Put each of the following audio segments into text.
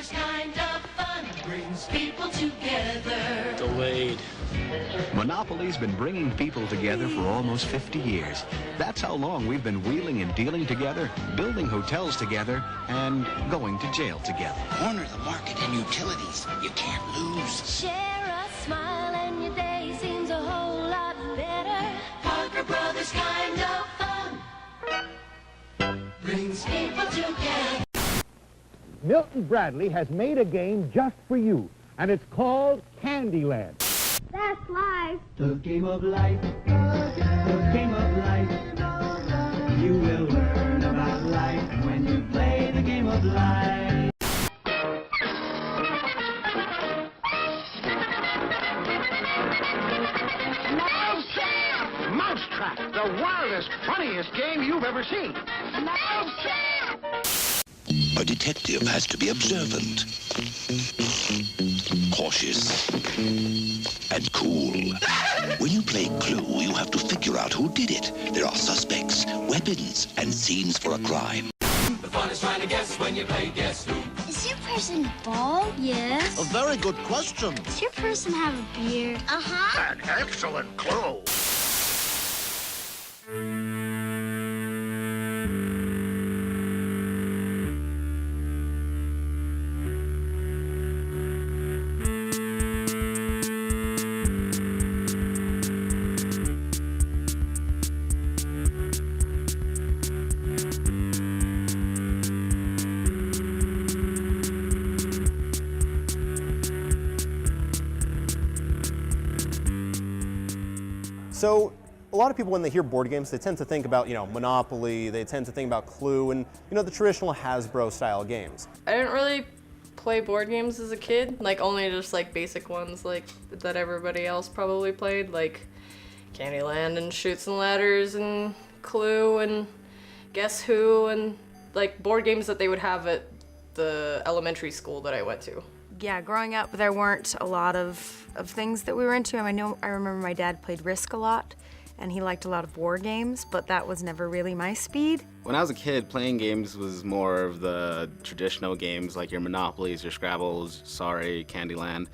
Brothers kind of fun brings people together. Delayed. Monopoly's been bringing people together for almost 50 years. That's how long we've been wheeling and dealing together, building hotels together, and going to jail together. Corner the market and utilities. You can't lose. Share a smile and your day seems a whole lot better. Parker Brothers kind of fun brings people together. Milton Bradley has made a game just for you, and it's called Candyland. That's life. The game of life, the game of life. You will learn about life when you play the game of life. Mousetrap, the wildest, funniest game you've ever seen. Mousetrap! A detective has to be observant, cautious, and cool. When you play Clue, you have to figure out who did it. There are suspects, weapons, and scenes for a crime. The fun is trying to guess when you play Guess Who. Is your person bald? Yes. A very good question. Does your person have a beard? Uh-huh. An excellent clue. So a lot of people, when they hear board games, they tend to think about, Monopoly, they tend to think about Clue and, the traditional Hasbro style games. I didn't really play board games as a kid, only just basic ones that everybody else probably played, like Candyland and Chutes and Ladders and Clue and Guess Who and board games that they would have at the elementary school that I went to. Yeah, growing up, there weren't a lot of things that we were into. I remember my dad played Risk a lot, and he liked a lot of war games, but that was never really my speed. When I was a kid, playing games was more of the traditional games like your Monopolies, your Scrabbles, Sorry, Candyland.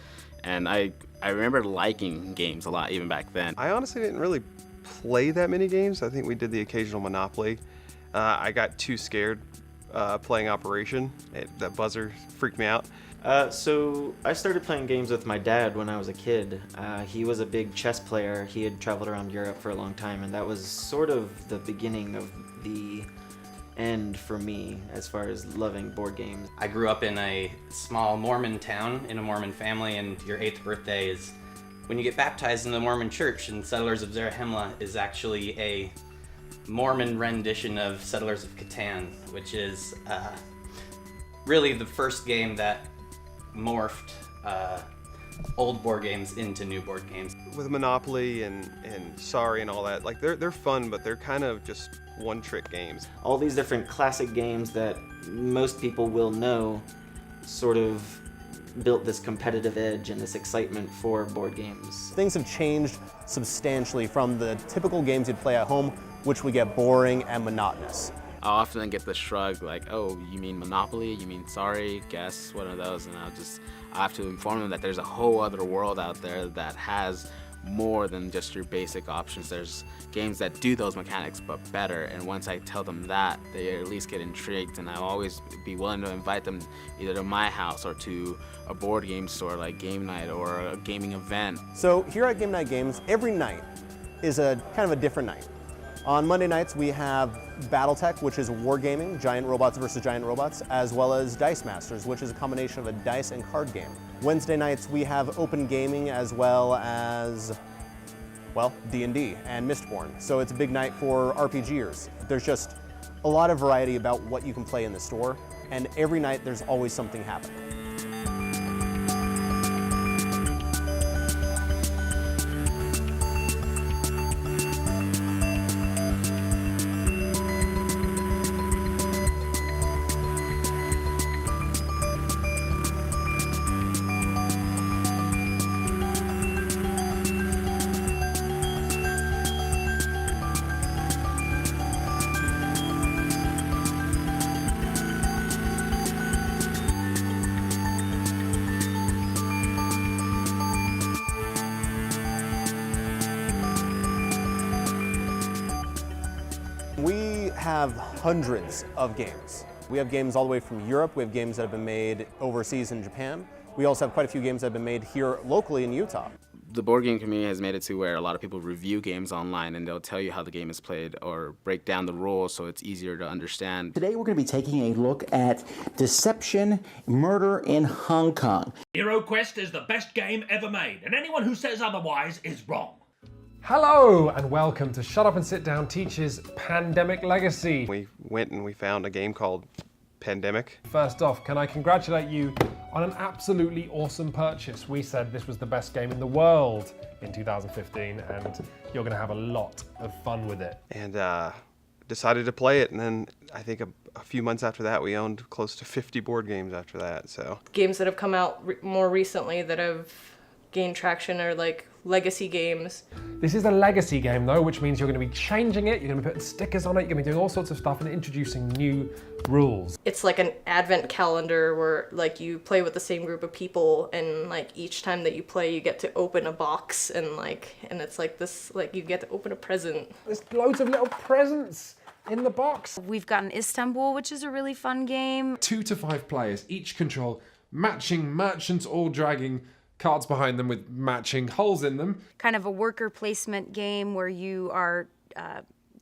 And I remember liking games a lot even back then. I honestly didn't really play that many games. I think we did the occasional Monopoly. I got too scared playing Operation. That buzzer freaked me out. So I started playing games with my dad when I was a kid. He was a big chess player. He had traveled around Europe for a long time, and that was sort of the beginning of the end for me as far as loving board games. I grew up in a small Mormon town in a Mormon family, and your 8th birthday is when you get baptized in the Mormon church, and Settlers of Zarahemla is actually a Mormon rendition of Settlers of Catan, which is really the first game that morphed old board games into new board games. With Monopoly and Sorry and all that, they're fun, but they're kind of just one-trick games. All these different classic games that most people will know sort of built this competitive edge and this excitement for board games. Things have changed substantially from the typical games you'd play at home, which would get boring and monotonous. I often get the shrug oh, you mean Monopoly? You mean Sorry? Guess one of those. And I have to inform them that there's a whole other world out there that has more than just your basic options. There's games that do those mechanics but better, and once I tell them that, they at least get intrigued, and I'll always be willing to invite them either to my house or to a board game store like Game Night or a gaming event. So here at Game Night Games, every night is a kind of a different night. On Monday nights, we have Battletech, which is wargaming, giant robots versus giant robots, as well as Dice Masters, which is a combination of a dice and card game. Wednesday nights, we have open gaming as well as, D&D and Mistborn. So it's a big night for RPGers. There's just a lot of variety about what you can play in the store, and every night there's always something happening. have hundreds of games. We have games all the way from Europe. We have games that have been made overseas in Japan. We also have quite a few games that have been made here locally in Utah. The board game community has made it to where a lot of people review games online and they'll tell you how the game is played or break down the rules so it's easier to understand. Today we're going to be taking a look at Deception, Murder in Hong Kong. Hero Quest is the best game ever made, and anyone who says otherwise is wrong. Hello and welcome to Shut Up and Sit Down Teaches Pandemic Legacy. We went and we found a game called Pandemic. First off, can I congratulate you on an absolutely awesome purchase. We said this was the best game in the world in 2015 and you're going to have a lot of fun with it. And decided to play it, and then I think a few months after that we owned close to 50 board games after that. So games that have come out more recently that have gained traction are like legacy games. This is a legacy game though, which means you're going to be changing it, you're going to be putting stickers on it, you're going to be doing all sorts of stuff and introducing new rules. It's like an advent calendar where like you play with the same group of people, and like each time that you play you get to open a box, and it's like this, like you get to open a present. There's loads of little presents in the box. We've got an Istanbul, which is a really fun game. 2 to 5 players, each control matching merchants, all dragging cards behind them with matching holes in them. Kind of a worker placement game where you are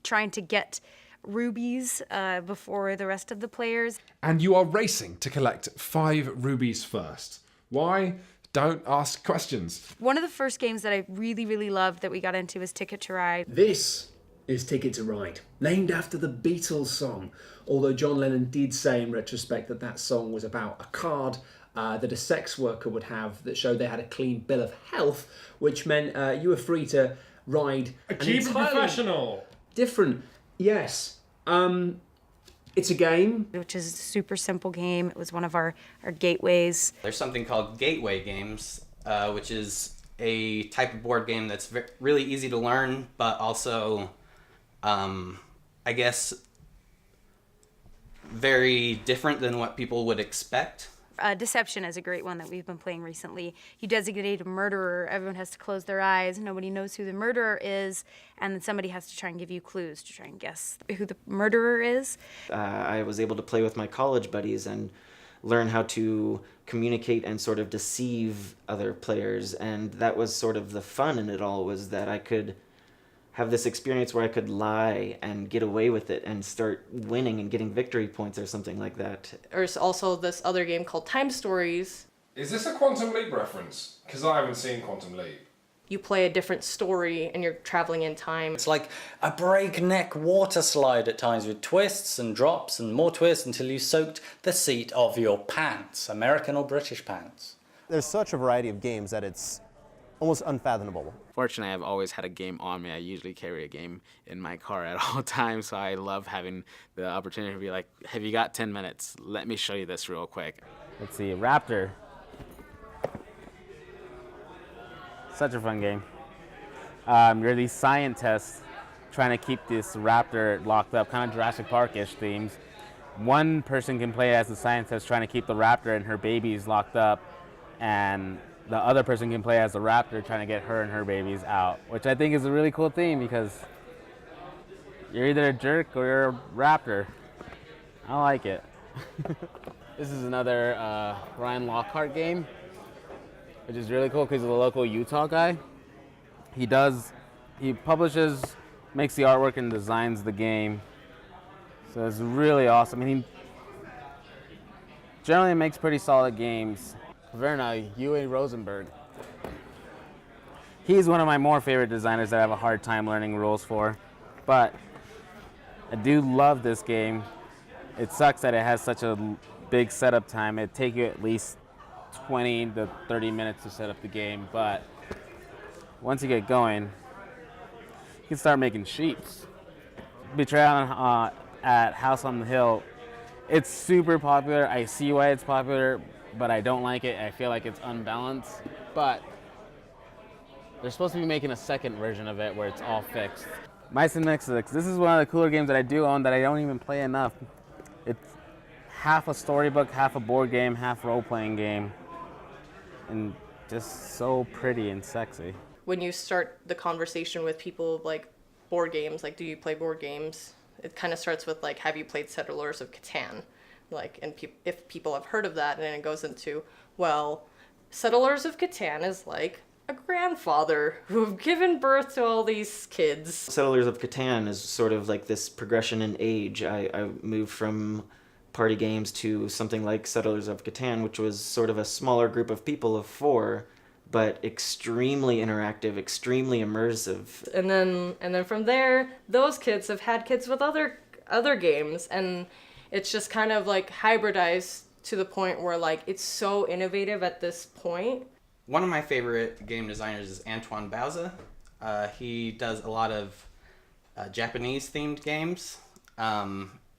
trying to get rubies before the rest of the players. And you are racing to collect 5 rubies first. Why? Don't ask questions. One of the first games that I really, really loved that we got into was Ticket to Ride. This is Ticket to Ride, named after the Beatles song. Although John Lennon did say in retrospect that that song was about a card that a sex worker would have that showed they had a clean bill of health, which meant you were free to ride Keep it professional. Different, yes. It's a game. Which is a super simple game. It was one of our gateways. There's something called gateway games, which is a type of board game that's really easy to learn, but also, I guess, very different than what people would expect. Deception is a great one that we've been playing recently. You designate a murderer, everyone has to close their eyes, nobody knows who the murderer is, and then somebody has to try and give you clues to try and guess who the murderer is. I was able to play with my college buddies and learn how to communicate and sort of deceive other players, and that was sort of the fun in it all, was that I could have this experience where I could lie and get away with it and start winning and getting victory points or something like that. There's also this other game called Time Stories. Is this a Quantum Leap reference? Because I haven't seen Quantum Leap. You play a different story and you're traveling in time. It's like a breakneck water slide at times with twists and drops and more twists until you soaked the seat of your pants, American or British pants. There's such a variety of games that it's almost unfathomable. Fortunately, I've always had a game on me. I usually carry a game in my car at all times, so I love having the opportunity to be like, have you got 10 minutes? Let me show you this real quick. Let's see, Raptor. Such a fun game. You're these scientists trying to keep this raptor locked up, kind of Jurassic Park-ish themes. One person can play as the scientist trying to keep the raptor and her babies locked up, and the other person can play as the raptor trying to get her and her babies out, which I think is a really cool theme because you're either a jerk or you're a raptor. I like it. This is another Ryan Lockhart game, which is really cool because he's a local Utah guy. He publishes, makes the artwork and designs the game. So it's really awesome. I mean, he generally makes pretty solid games. Verna, Uwe Rosenberg. He's one of my more favorite designers that I have a hard time learning rules for, but I do love this game. It sucks that it has such a big setup time. It'd take you at least 20 to 30 minutes to set up the game, but once you get going, you can start making sheets. Betrayal at House on the Hill, it's super popular. I see why it's popular, but I don't like it. I feel like it's unbalanced, but they're supposed to be making a second version of it where it's all fixed. Mice and Mystics, this is one of the cooler games that I do own that I don't even play enough. It's half a storybook, half a board game, half role-playing game, and just so pretty and sexy. When you start the conversation with people like board games, like do you play board games? It kind of starts with like, have you played Settlers of Catan? Like, and if people have heard of that, and then it goes into, well, Settlers of Catan is like a grandfather who've given birth to all these kids. Settlers of Catan is sort of like this progression in age. I moved from party games to something like Settlers of Catan, which was sort of a smaller group of people of 4, but extremely interactive, extremely immersive. And then from there, those kids have had kids with other games, and it's just kind of like hybridized to the point where like it's so innovative at this point. One of my favorite game designers is Antoine Bauza. He does a lot of Japanese-themed games.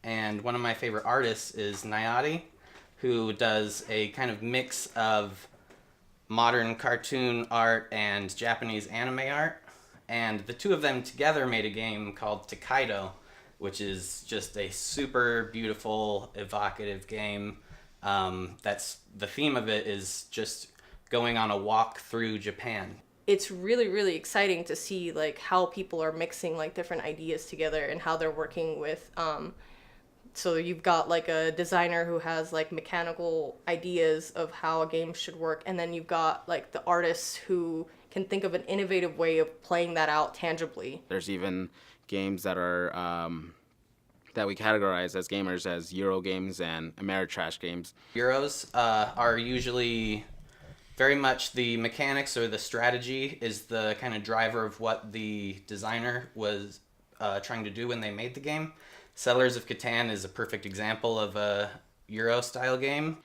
And one of my favorite artists is Nayati, who does a kind of mix of modern cartoon art and Japanese anime art. And the two of them together made a game called Takedo, which is just a super beautiful, evocative game. That's the theme of it is just going on a walk through Japan. It's really, really exciting to see like how people are mixing like different ideas together and how they're working with so you've got like a designer who has like mechanical ideas of how a game should work, and then you've got like the artists who can think of an innovative way of playing that out tangibly. There's even games that are that we categorize as gamers as Euro games and Ameritrash games. Euros are usually very much the mechanics or the strategy is the kind of driver of what the designer was trying to do when they made the game. Settlers of Catan is a perfect example of a Euro-style game.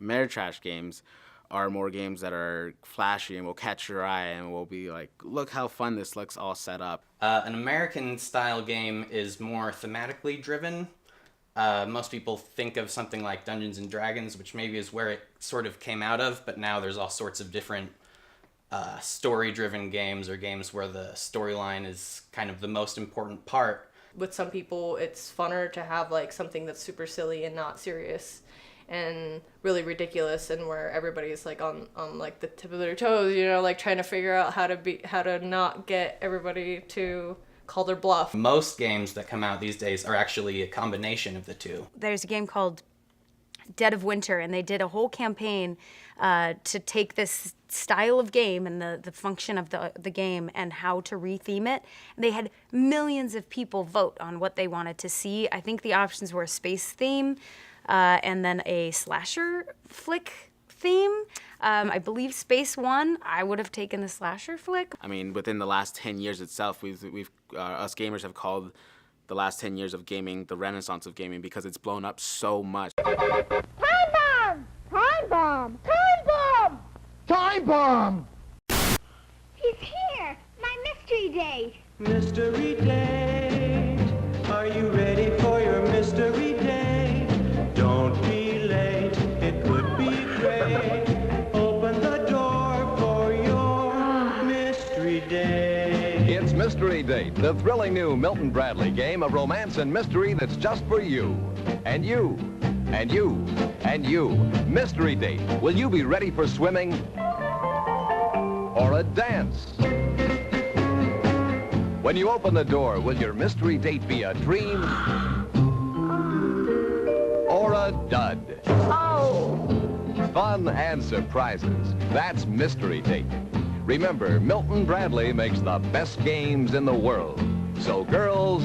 Ameritrash games are more games that are flashy and will catch your eye and will be like, look how fun this looks all set up. An American-style game is more thematically driven. Most people think of something like Dungeons & Dragons, which maybe is where it sort of came out of, but now there's all sorts of different story-driven games or games where the storyline is kind of the most important part. With some people, it's funner to have like something that's super silly and not serious and really ridiculous, and where everybody's like on like the tip of their toes, you know, like trying to figure out how to not get everybody to call their bluff. Most games that come out these days are actually a combination of the two. There's a game called Dead of Winter, and they did a whole campaign to take this style of game and the function of the game and how to retheme it. They had millions of people vote on what they wanted to see. I think the options were a space theme and then a slasher flick theme. I believe space won. I would have taken the slasher flick. I mean, within the last 10 years itself, we've us gamers have called the last 10 years of gaming the renaissance of gaming because it's blown up so much. Time bomb! Time bomb! Time bomb! Time bomb! He's here! My mystery date! Mystery date. Are you ready for your mystery date? Don't be late. It could be great. Open the door for your mystery date. It's Mystery Date, the thrilling new Milton Bradley game of romance and mystery that's just for you. And you. And you. And you. Mystery Date. Will you be ready for swimming? Or a dance? When you open the door, will your mystery date be a dream? Or a dud? Oh! Fun and surprises. That's Mystery Date. Remember, Milton Bradley makes the best games in the world. So girls,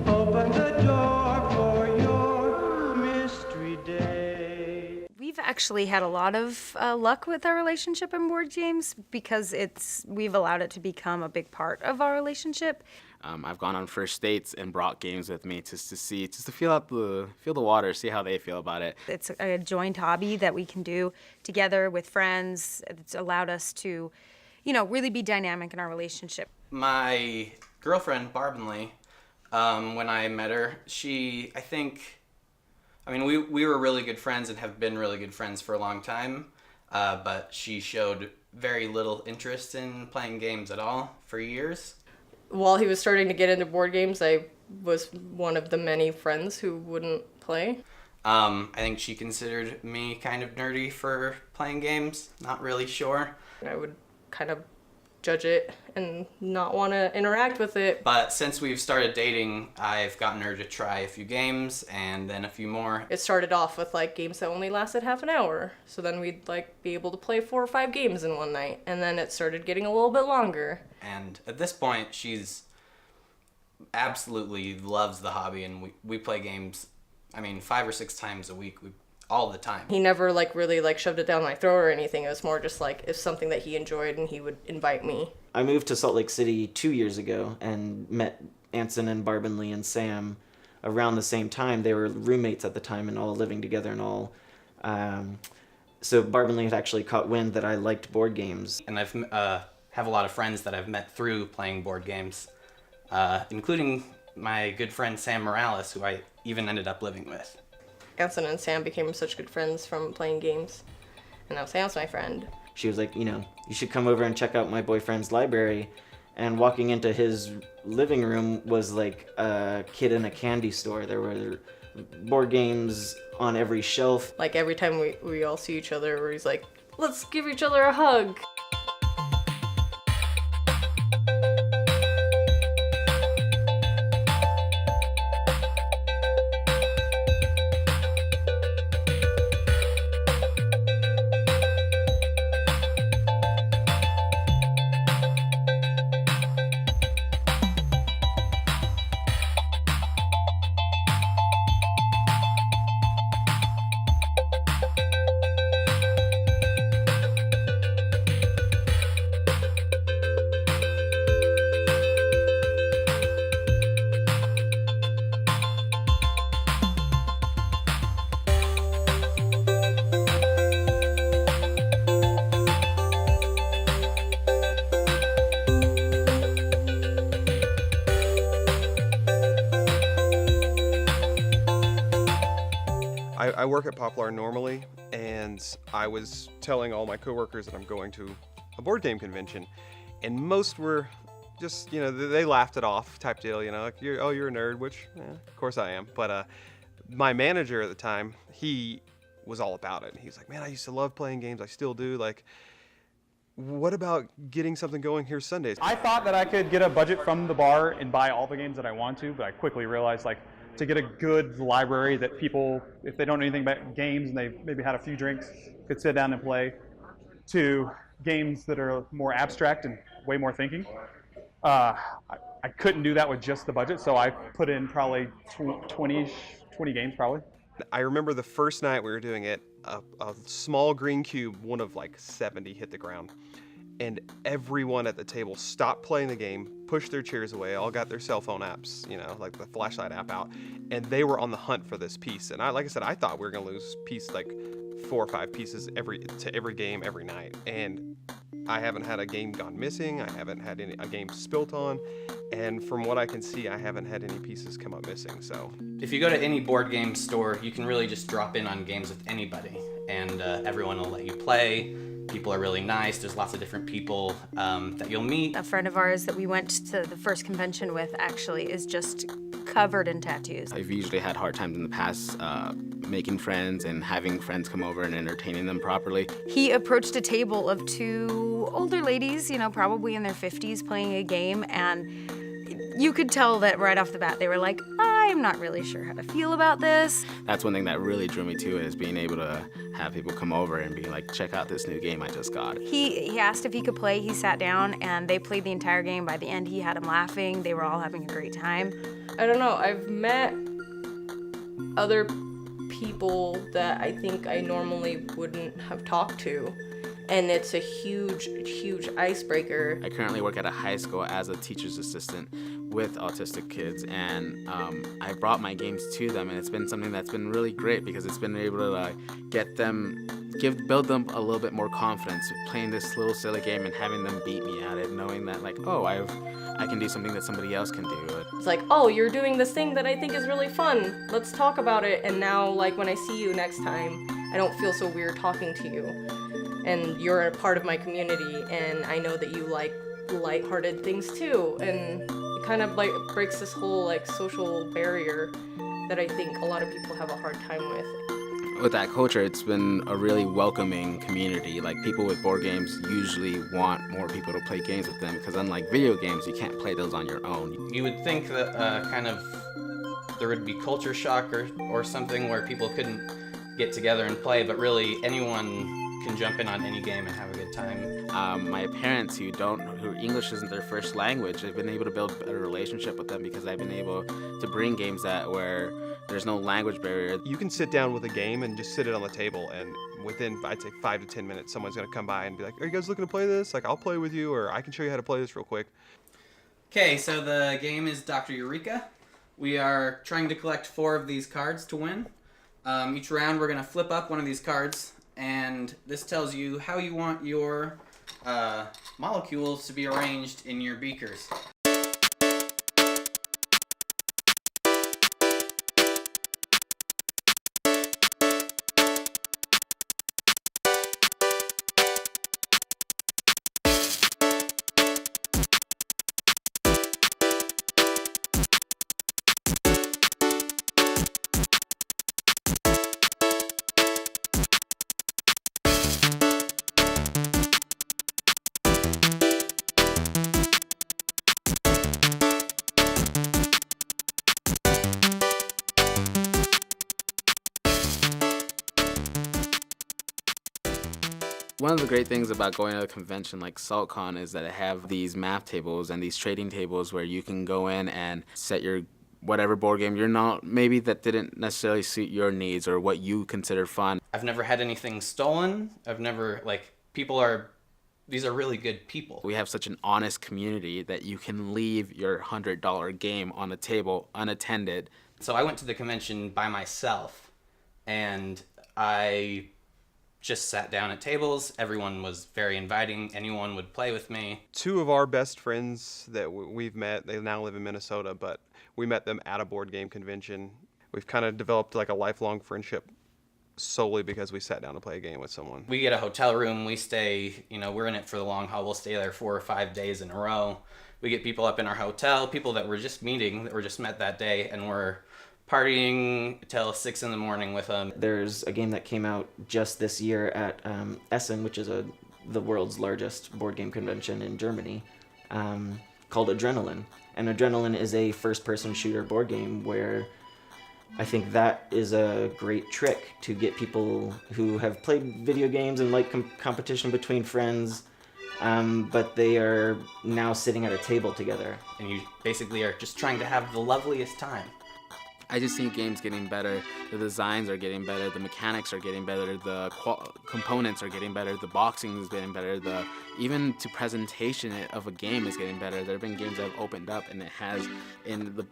open the door for your mystery date. We've actually had a lot of luck with our relationship in board games because we've allowed it to become a big part of our relationship. I've gone on first dates and brought games with me just to feel the water, see how they feel about it. It's a joint hobby that we can do together with friends. It's allowed us to, really be dynamic in our relationship. My girlfriend, Barbenley, when I met her, we were really good friends and have been really good friends for a long time, but she showed very little interest in playing games at all for years. While he was starting to get into board games, I was one of the many friends who wouldn't play. I think she considered me kind of nerdy for playing games, not really sure. I would kind of judge it and not want to interact with it. But since we've started dating, I've gotten her to try a few games and then a few more. It started off with like games that only lasted half an hour. So then we'd like be able to play 4 or 5 games in one night. And then it started getting a little bit longer. And at this point, she's absolutely loves the hobby, and we play games, 5 or 6 times a week, all the time. He never like really like shoved it down my throat or anything. It was more just like it's something that he enjoyed and he would invite me. I moved to Salt Lake City 2 years ago and met Anson and Barbenley and Sam around the same time. They were roommates at the time and all living together and all. So Barbenley had actually caught wind that I liked board games. And I've have a lot of friends that I've met through playing board games, including my good friend Sam Morales, who I even ended up living with. Anson and Sam became such good friends from playing games, and now Sam's my friend. She was like, you should come over and check out my boyfriend's library. And walking into his living room was like a kid in a candy store. There were board games on every shelf. Like every time we all see each other, where he's like, let's give each other a hug. I work at Poplar normally, and I was telling all my coworkers that I'm going to a board game convention, and most were just, they laughed it off type deal, like, you're a nerd, which, of course I am. But my manager at the time, he was all about it. He's like, man, I used to love playing games. I still do. Like, what about getting something going here Sundays? I thought that I could get a budget from the bar and buy all the games that I want to, but I quickly realized, like, to get a good library that people, if they don't know anything about games and they've maybe had a few drinks, could sit down and play, to games that are more abstract and way more thinking. I couldn't do that with just the budget, so I put in probably 20 games probably. I remember the first night we were doing it, a small green cube, one of like 70, hit the ground. And everyone at the table stopped playing the game, pushed their chairs away, all got their cell phone apps, like the flashlight app out, and they were on the hunt for this piece. And like I said, I thought we were gonna lose like 4 or 5 pieces to every game every night. And I haven't had a game gone missing. I haven't had a game spilt on. And from what I can see, I haven't had any pieces come up missing, so. If you go to any board game store, you can really just drop in on games with anybody, and everyone will let you play. People are really nice. There's lots of different people that you'll meet. A friend of ours that we went to the first convention with actually is just covered in tattoos. I've usually had hard times in the past making friends and having friends come over and entertaining them properly. He approached a table of 2 older ladies, probably in their 50s, playing a game, and you could tell that right off the bat they were like, I'm not really sure how to feel about this. That's one thing that really drew me to it, is being able to have people come over and be like, check out this new game I just got. He asked if he could play. He sat down and they played the entire game. By the end, he had them laughing. They were all having a great time. I don't know. I've met other people that I think I normally wouldn't have talked to. And it's a huge, huge icebreaker. I currently work at a high school as a teacher's assistant with autistic kids, and I brought my games to them, and it's been something that's been really great because it's been able to build them a little bit more confidence playing this little silly game and having them beat me at it, knowing that like, oh, I can do something that somebody else can do. It's like, oh, you're doing this thing that I think is really fun. Let's talk about it. And now, like, when I see you next time, I don't feel so weird talking to you. And you're a part of my community, and I know that you like lighthearted things too. And it kind of like breaks this whole like social barrier that I think a lot of people have a hard time with. With that culture, it's been a really welcoming community. Like, people with board games usually want more people to play games with them, because unlike video games, you can't play those on your own. You would think that kind of there would be culture shock or something where people couldn't get together and play, but really anyone can jump in on any game and have a good time. My parents who English isn't their first language, I've been able to build a better relationship with them because I've been able to bring games where there's no language barrier. You can sit down with a game and just sit it on the table, and within, I'd say, 5 to 10 minutes, someone's gonna come by and be like, are you guys looking to play this? Like, I'll play with you, or I can show you how to play this real quick. Okay, so the game is Dr. Eureka. We are trying to collect 4 of these cards to win. Each round we're gonna flip up one of these cards, and this tells you how you want your molecules to be arranged in your beakers. One of the great things about going to a convention like SaltCon is that they have these map tables and these trading tables where you can go in and set your whatever board game maybe that didn't necessarily suit your needs or what you consider fun. I've never had anything stolen. I've never, these are really good people. We have such an honest community that you can leave your $100 game on a table unattended. So I went to the convention by myself, and I just sat down at tables. Everyone was very inviting. Anyone would play with me. 2 of our best friends that we've met, they now live in Minnesota, but we met them at a board game convention. We've kind of developed like a lifelong friendship solely because we sat down to play a game with someone. We get a hotel room. We stay, we're in it for the long haul. We'll stay there 4 or 5 days in a row. We get people up in our hotel, people that we're just meeting, that were just met that day, and we're partying till 6 in the morning with them. There's a game that came out just this year at Essen, which is the world's largest board game convention in Germany, called Adrenaline. And Adrenaline is a first-person shooter board game where I think that is a great trick to get people who have played video games and like competition between friends, but they are now sitting at a table together. And you basically are just trying to have the loveliest time. I just see games getting better, the designs are getting better, the mechanics are getting better, the components are getting better, the boxing is getting better, even to presentation of a game is getting better. There have been games that have opened up and it has,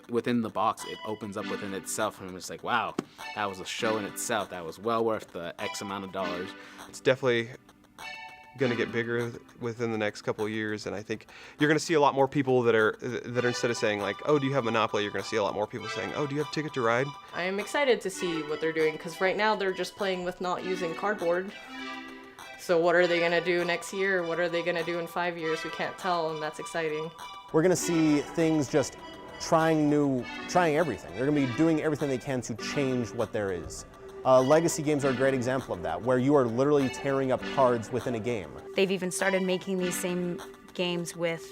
within the box, it opens up within itself, and I'm just like, wow, that was a show in itself. That was well worth the X amount of dollars. It's definitely going to get bigger within the next couple of years, and I think you're going to see a lot more people that are instead of saying like, oh, do you have Monopoly, you're going to see a lot more people saying, oh, do you have Ticket to Ride? I'm excited to see what they're doing, because right now they're just playing with not using cardboard. So what are they going to do next year? What are they going to do in 5 years? We can't tell, and that's exciting. We're going to see things just trying everything. They're going to be doing everything they can to change what there is. Legacy games are a great example of that, where you are literally tearing up cards within a game. They've even started making these same games with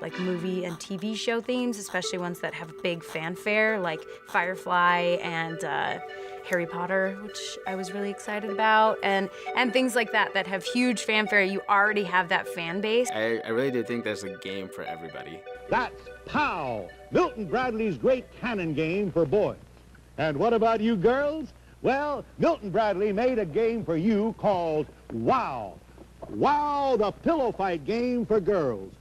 like movie and TV show themes, especially ones that have big fanfare, like Firefly and Harry Potter, which I was really excited about, and things like that that have huge fanfare. You already have that fan base. I really do think there's a game for everybody. That's POW, Milton Bradley's great cannon game for boys. And what about you girls? Well, Milton Bradley made a game for you called WOW. WOW, the pillow fight game for girls.